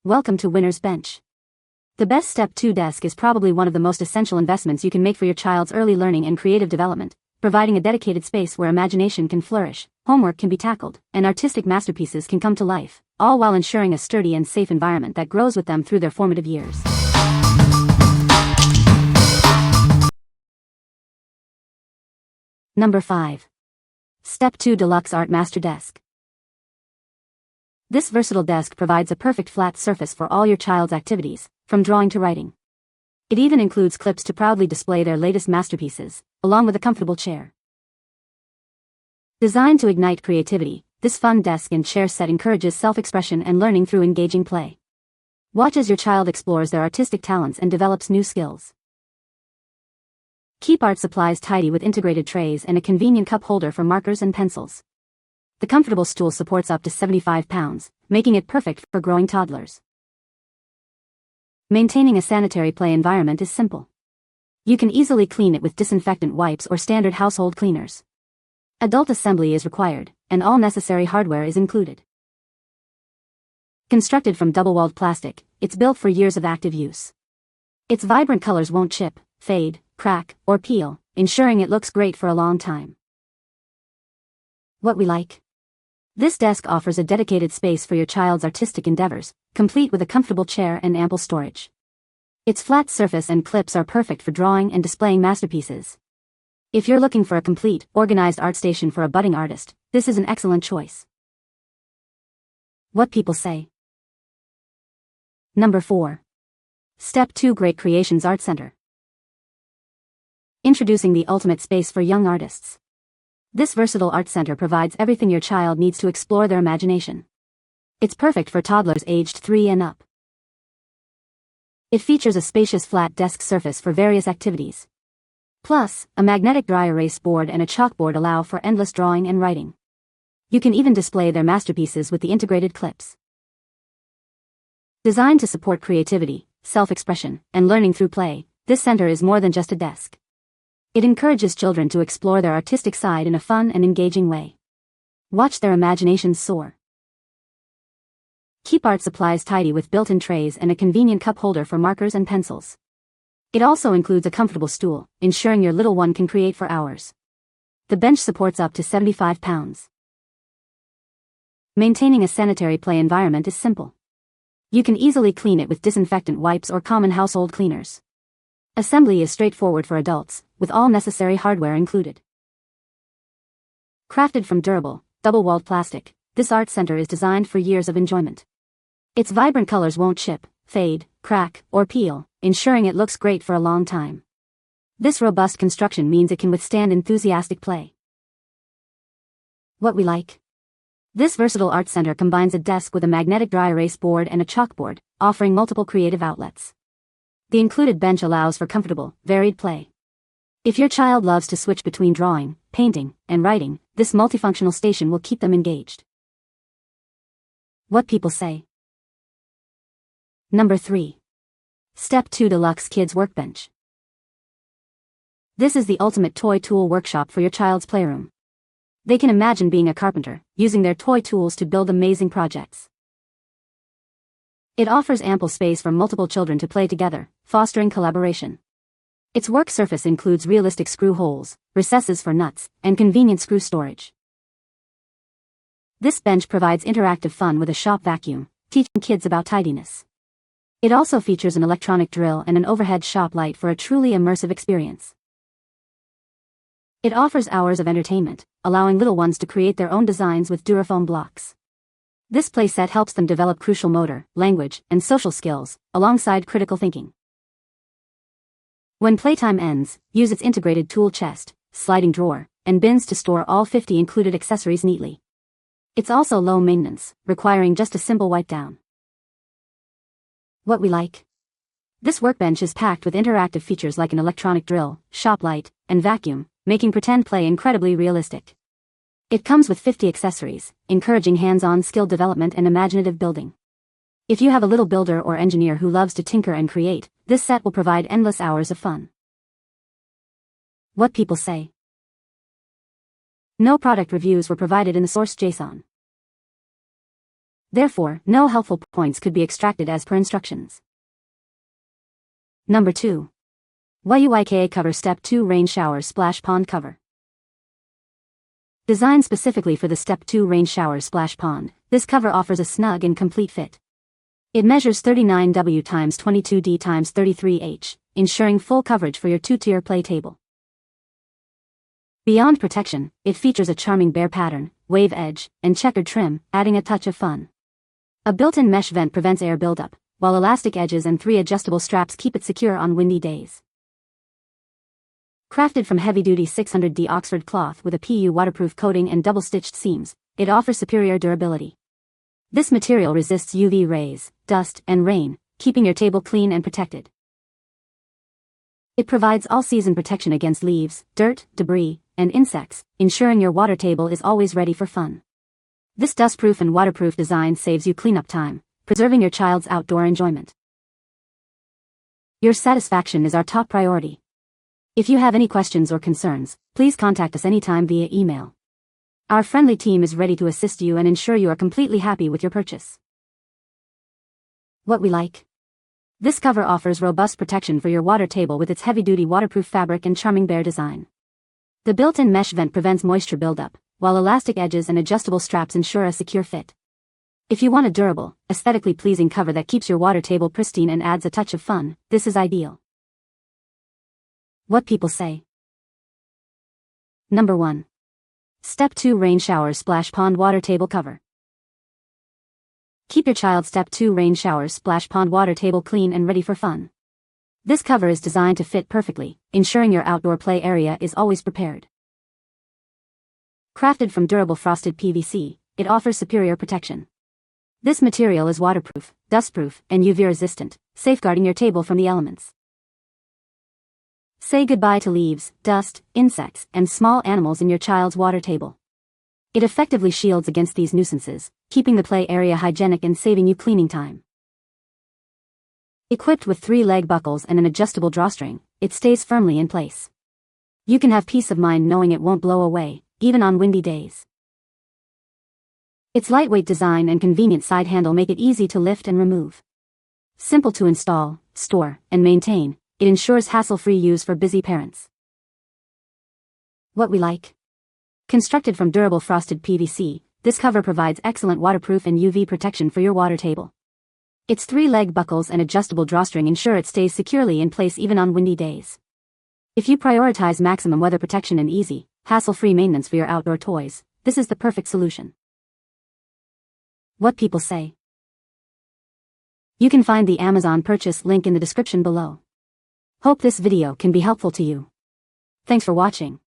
Welcome to Winner's Bench. The Best Step 2 desk is probably one of the most essential investments you can make for your child's early learning and creative development, providing a dedicated space where imagination can flourish, homework can be tackled, and artistic masterpieces can come to life, all while ensuring a sturdy and safe environment that grows with them through their formative years. Number 5. Step 2 Deluxe Art Master Desk. This versatile desk provides a perfect flat surface for all your child's activities, from drawing to writing. It even includes clips to proudly display their latest masterpieces, along with a comfortable chair. Designed to ignite creativity, this fun desk and chair set encourages self-expression and learning through engaging play. Watch as your child explores their artistic talents and develops new skills. Keep art supplies tidy with integrated trays and a convenient cup holder for markers and pencils. The comfortable stool supports up to 75 pounds, making it perfect for growing toddlers. Maintaining a sanitary play environment is simple. You can easily clean it with disinfectant wipes or standard household cleaners. Adult assembly is required, and all necessary hardware is included. Constructed from double-walled plastic, it's built for years of active use. Its vibrant colors won't chip, fade, crack, or peel, ensuring it looks great for a long time. What we like? This desk offers a dedicated space for your child's artistic endeavors, complete with a comfortable chair and ample storage. Its flat surface and clips are perfect for drawing and displaying masterpieces. If you're looking for a complete, organized art station for a budding artist, this is an excellent choice. What people say. Number 4. Step 2 Great Creations Art Center. Introducing the ultimate space for young artists. This versatile art center provides everything your child needs to explore their imagination. It's perfect for toddlers aged 3 and up. It features a spacious flat desk surface for various activities. Plus, a magnetic dry erase board and a chalkboard allow for endless drawing and writing. You can even display their masterpieces with the integrated clips. Designed to support creativity, self-expression, and learning through play, this center is more than just a desk. It encourages children to explore their artistic side in a fun and engaging way. Watch their imaginations soar. Keep art supplies tidy with built-in trays and a convenient cup holder for markers and pencils. It also includes a comfortable stool, ensuring your little one can create for hours. The bench supports up to 75 pounds. Maintaining a sanitary play environment is simple. You can easily clean it with disinfectant wipes or common household cleaners. Assembly is straightforward for adults, with all necessary hardware included. Crafted from durable, double-walled plastic, this art center is designed for years of enjoyment. Its vibrant colors won't chip, fade, crack, or peel, ensuring it looks great for a long time. This robust construction means it can withstand enthusiastic play. What we like? This versatile art center combines a desk with a magnetic dry erase board and a chalkboard, offering multiple creative outlets. The included bench allows for comfortable, varied play. If your child loves to switch between drawing, painting, and writing, this multifunctional station will keep them engaged. What people say. Number 3. Step 2 Deluxe Kids Workbench. This is the ultimate toy tool workshop for your child's playroom. They can imagine being a carpenter, using their toy tools to build amazing projects. It offers ample space for multiple children to play together, fostering collaboration. Its work surface includes realistic screw holes, recesses for nuts, and convenient screw storage. This bench provides interactive fun with a shop vacuum, teaching kids about tidiness. It also features an electronic drill and an overhead shop light for a truly immersive experience. It offers hours of entertainment, allowing little ones to create their own designs with Durafoam blocks. This playset helps them develop crucial motor, language, and social skills, alongside critical thinking. When playtime ends, use its integrated tool chest, sliding drawer, and bins to store all 50 included accessories neatly. It's also low maintenance, requiring just a simple wipe down. What we like? This workbench is packed with interactive features like an electronic drill, shop light, and vacuum, making pretend play incredibly realistic. It comes with 50 accessories, encouraging hands-on skill development and imaginative building. If you have a little builder or engineer who loves to tinker and create, this set will provide endless hours of fun. What people say. No product reviews were provided in the source JSON. Therefore, no helpful points could be extracted as per instructions. Number 2. YUYAKACover Step 2 Rain Shower Splash Pond Cover. Designed specifically for the Step 2 rain shower splash pond, this cover offers a snug and complete fit. It measures 39W x 22D x 33H, ensuring full coverage for your two-tier play table. Beyond protection, it features a charming bear pattern, wave edge, and checkered trim, adding a touch of fun. A built-in mesh vent prevents air buildup, while elastic edges and 3 adjustable straps keep it secure on windy days. Crafted from heavy-duty 600D Oxford cloth with a PU waterproof coating and double-stitched seams, it offers superior durability. This material resists UV rays, dust, and rain, keeping your table clean and protected. It provides all-season protection against leaves, dirt, debris, and insects, ensuring your water table is always ready for fun. This dustproof and waterproof design saves you cleanup time, preserving your child's outdoor enjoyment. Your satisfaction is our top priority. If you have any questions or concerns, please contact us anytime via email. Our friendly team is ready to assist you and ensure you are completely happy with your purchase. What we like. This cover offers robust protection for your water table with its heavy-duty waterproof fabric and charming bear design. The built-in mesh vent prevents moisture buildup, while elastic edges and adjustable straps ensure a secure fit. If you want a durable, aesthetically pleasing cover that keeps your water table pristine and adds a touch of fun, this is ideal. What people say. Number 1. Step 2 Rain Shower Splash Pond Water Table Cover. Keep your child's Step 2 rain shower splash pond water table clean and ready for fun. This cover is designed to fit perfectly, ensuring your outdoor play area is always prepared. Crafted from durable frosted PVC, it offers superior protection. This material is waterproof, dustproof, and UV resistant, safeguarding your table from the elements. Say goodbye to leaves, dust, insects, and small animals in your child's water table. It effectively shields against these nuisances, keeping the play area hygienic and saving you cleaning time. Equipped with 3 leg buckles and an adjustable drawstring, it stays firmly in place. You can have peace of mind knowing it won't blow away, even on windy days. Its lightweight design and convenient side handle make it easy to lift and remove. Simple to install, store, and maintain, it ensures hassle-free use for busy parents. What we like. Constructed from durable frosted PVC, this cover provides excellent waterproof and UV protection for your water table. Its 3 leg buckles and adjustable drawstring ensure it stays securely in place even on windy days. If you prioritize maximum weather protection and easy, hassle-free maintenance for your outdoor toys, this is the perfect solution. What people say. You can find the Amazon purchase link in the description below. Hope this video can be helpful to you. Thanks for watching.